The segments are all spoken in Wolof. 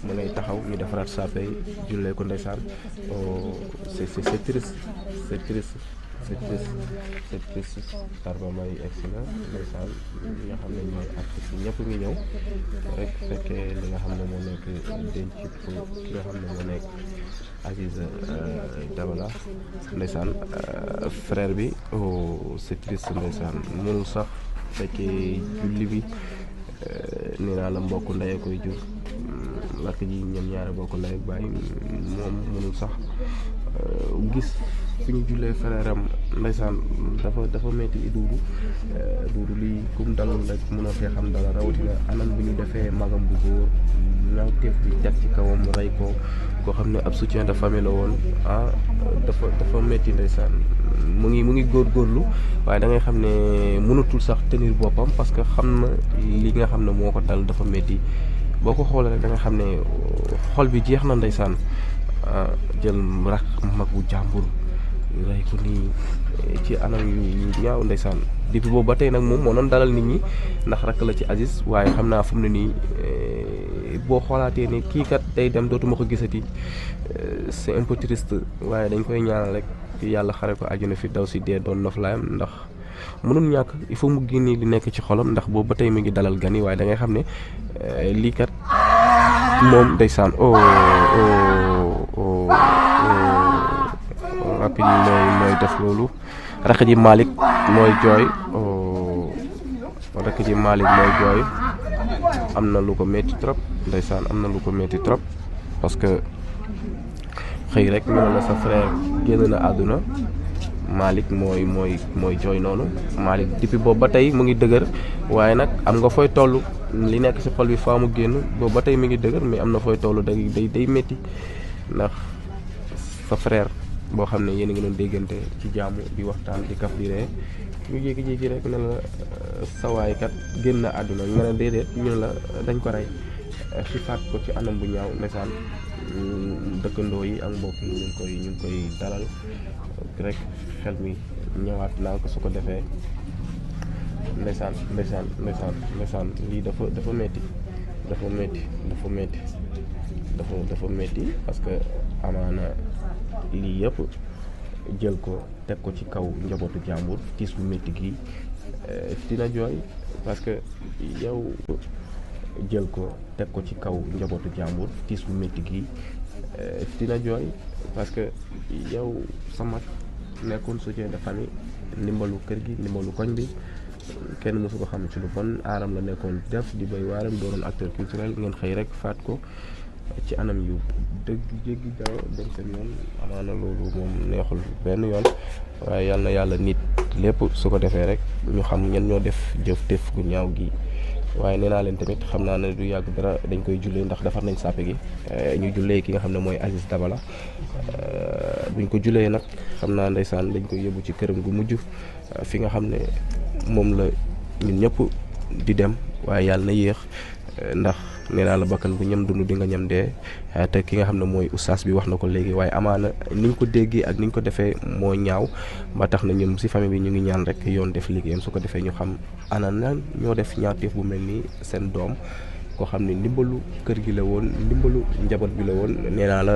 mu ngay taxaw ñu defaraat sàppe yi jullee ko ndeysaan. c'est triste c'est triste c'est triste c'est triste. Tarba Mbaye egsi na ndeysaan ñi nga xam ne ñooy artiste yi ñëpp ngi ñëw rek fekkee li nga xam ne moo nekk denc ki nga xam ne moo nekk Aziz Dabala ndeysaan. Frère bi c'est triste ndeysaan mënul sax fekkee julli bi. nee naa la mbokk ndey koy jur lakk ji ñoom ñaare bokk ndey ak baay moom mënul sax gis fi ñu jullee frère am ndeysaan dafa metti duudu lii kum dalul rek mënoo fee xam dara rawatina anam bi ñu defee magam bu góor ñaawteef bi jag ci kawam rey ko koo xam ne ab soutien de famille la woon dafa metti ndeysaan mu ngi góorgóorlu waaye da ngay xam ne mënatul sax tenir boppam parce que xam na li nga xam ne moo ko dal dafa metti boo ko xoolee rek da nga xam ne xol bi jeex na ndeysaan. jël rak mag bu jàmbur rey ko nii ci anam yu ñaaw ndeysaan depuis boobu ba tey nag moom moo doon dalal nit ñi ndax rakk la ci Aziz waaye xam naa fu mu ne nii boo xoolaatee ne kii kat day dem dootuma ko gisati c'est un peu triste waaye dañ koy ñaanal rek yàlla xare ko àjjana fi daw si dee doon noflaayam ndax mënul ñàkk il faut mu génne li nekk ci xolam ndax boobu ba tey mi ngi dalal gan yi waaye da ngay xam ne lii kat moom ndeysaan rapide yi mooy def loolu rakk ji Malick mooy jooy rakk ji Malick mooy jooy am na lu ko metti trop ndeysaan am na lu ko metti trop parce que xëy rek ñu ne la sa frère génn na àdduna Malick mooy jooy noonu Malick depuis boobu ba tey mu ngi dëgër waaye nag am nga fooy toll li nekk ci xol bi faa mu génn boobu ba tey mi ngi dëgër mais am na fooy toll day métti ndax sa frère boo xam ne yéen a ngi doon déggante ci jàmm di waxtaan di kaf di ree ñu jékki-jékki rek ne la sawaay kat génn na àdduna nga ne déedéet ñu ne la dañ ko rey fi faat ko ci anam bu ñaaw ndeysaan dëkkandoo yi ak mbokk yi ñu ngi koy dalal rek xel mi ñëwaat naa ko su ko defee ndeysaan lii dafa metti dafa metti parce que amaana lii yëpp jël ko teg ko ci kaw njabootu jàmbur tiis bu metti gi dina jooy parce que yow jël ko teg ko ci kaw njabootu jàmbur tiis bu métti gi dina jooy parce que yow sama nekkoon soutien de famille ndimbalu kër gi ndimbalu koñ bi kenn mësu ko xam ci lu bon aaram la nekkoon def di bay waaram doonoon acteur culturel ngeen xëy rek faat ko ci anam yu dëgg jéggi daw dem seen yoon amaana loolu moom neexul benn yoon waaye yal na yàlla nit lépp su ko defee rek ñu xam ñen ñoo def jëf gu ñaaw gi waaye nee naa leen tamit xam naa ne du yàgg dara dañ koy jullee ndax defar nañ sàppe gi ñu jullee ki nga xam ne mooy Aziz Dabala buñ ko jullee nag xam naa ndeysaan dañ koy yóbbu ci këram gu mujj fi nga xam ne moom la ñun ñëpp di dem waaye yàlla na yéex ndax nee naa la bakkan bu ñam dund di nga ñam dee te ki nga xam ne mooy oustaz bi wax na ko léegi waaye amaana niñ ko déggee ak niñ ko defee moo ñaaw ba tax na ñun ci famille bi ñu ngi ñaan rek yoon def liggéeyam su ko defee ñu xam ana nan ñoo def ñaawteef bu mel ni seen doom koo xam ne ndimbalu kër gi la woon ndimbalu njaboot bi la woon nee naa la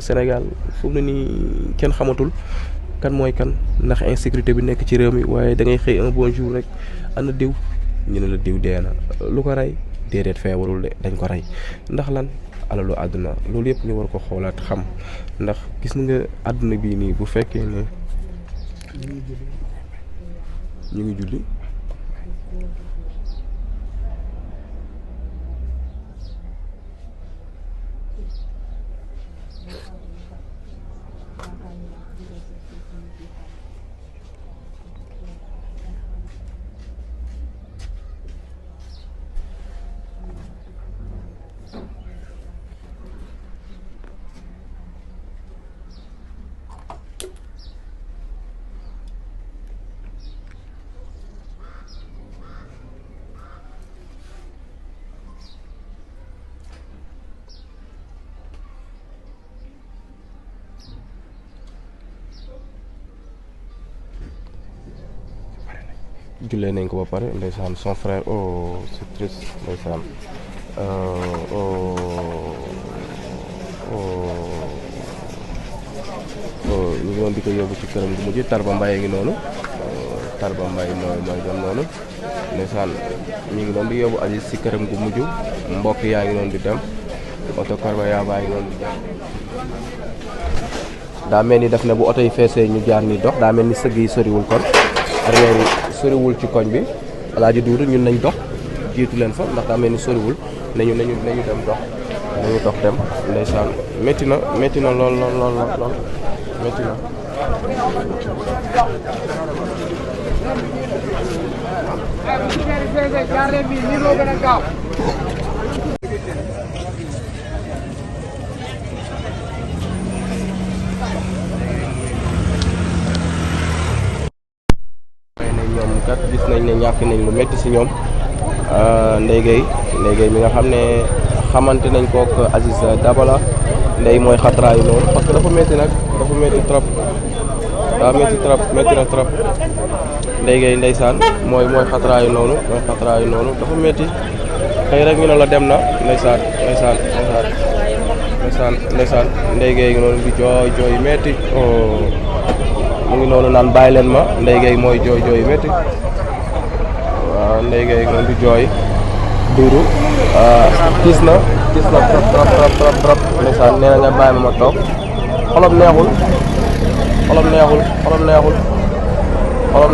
Sénégal foofu na ni kenn xamatul kan mooy kan ndax insécurité bi nekk ci réew mi waaye da ngay xëy un bon jour rek ana diw ñu ne la diw dee na lu ko rey déedéet feebarul de dañ ko rey ndax lan alalu àdduna loolu yëpp ñu war ko xoolaat xam ndax gis nga àdduna bii nii bu fekkee ne ñu ngi julli jullee nañ ko ba pare ndeysaan son frère c'est triste ndeysaan ñoon di ko yóbbu ci këram gu mujj Tarba Mbaye ngi noonu Tarba Mbaye mooy doon noonu ndeysaan mi ngi noonu di yóbbu Aziz ci këram gu mujj mbokk yaa ngi noonu di dem oto Korba yaa baa ngi noonu di dem daa mel ni def na bu oto yi feesee ñu jaar ni dox daa mel ni sëgg yi soriwul kon armeer yi soriwul ci koñ bi Alaaji Duudu ñun nañ dox jiitu leen fa ndax daa mel ni soriwul nañu dem dox nañu dox dem ndeysaan métti na lool métti na ñoom kat gis nañ ne ñàkk nañ lu métti ci ñoom Ndeye Gueye mi nga xam ne xamante nañ kook Aziz Dabala Ndeye mooy xatraayu noonu parce que dafa métti nag dafa métti trop métti na trop Ndeye Gueye ndeysaan mooy xatraayu noonu dafa métti xëy rek ñu ne la dem na ndeysaan Ndeye Gueye noonu di jooy métti mu ngi noonu naan bàyyi leen ma Ndeye Gueye mooy jooy métti waaw Ndeye Gueye noonu di jooy Duudu gis na trop ndeysaan nee na nga bàyyi ma toog xolam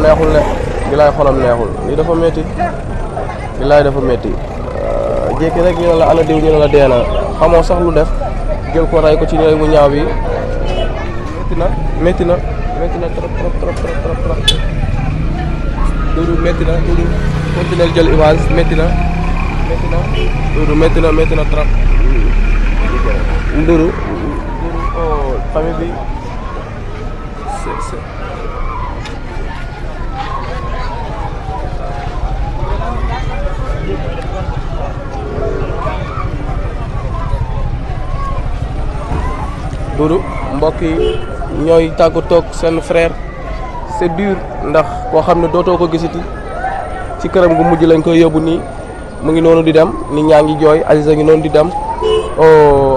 neexul ne bilaay xolam neexul lii dafa métti jékki rek ñu ne la ana diw ñu ne la dee na xamoo sax lu def jël ko rey ko ci rey bu ñaaw bi métti na trop Duudu métti na Duudu continuer jël image métti na Duudu métti na trop Duudu famille bi c'est Duudu mbokk yi ñooy tàggatoog seen frère c'est dur ndax koo xam ne dootoo ko gisati ci këram gu mujj lañ koy yóbbu nii mu ngi noonu di dem nit ñaa ngi jooy Aziz a ngi noonu di dem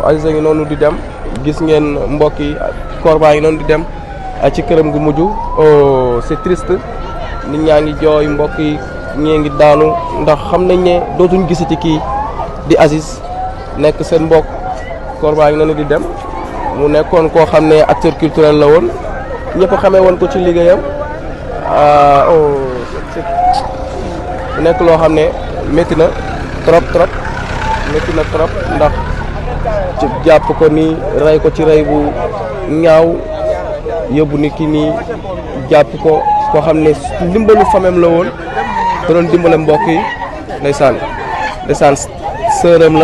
Aziz a ngi noonu di dem gis ngeen mbokk yi Korba ngi noonu di dem ci këram gu mujj c'est triste nit ñaa ngi jooy mbokk yi ñee ngi daanu ndax xam nañ ne dootuñ gisati kii di Aziz nekk seen mbokk Korba ngi noonu di dem mu nekkoon koo xam ne acteur culturel la woon ñëpp xamee woon ko ci liggéeyam mu nekk loo xam ne métti na trop ndax ci jàpp ko nii rey ko ci rey bu ñaaw yóbbu ni ki nii jàpp ko koo xam ne ndimbalu famem la woon da doon dimbale mbokk yi ndeysaan sërëm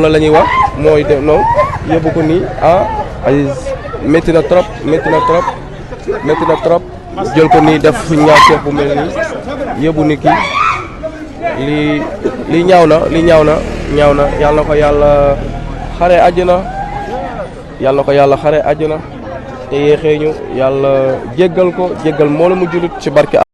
la ñuy wax mooy de noonu yóbbu ko nii Aziz métti na trop jël ko nii def ñaawteef bu mel nii yóbbu ni kii lii ñaaw na yàlla na ko yàlla xare àjjana te yéexee ñu yàlla jéggal ko jéggal moo la mu julit ci barke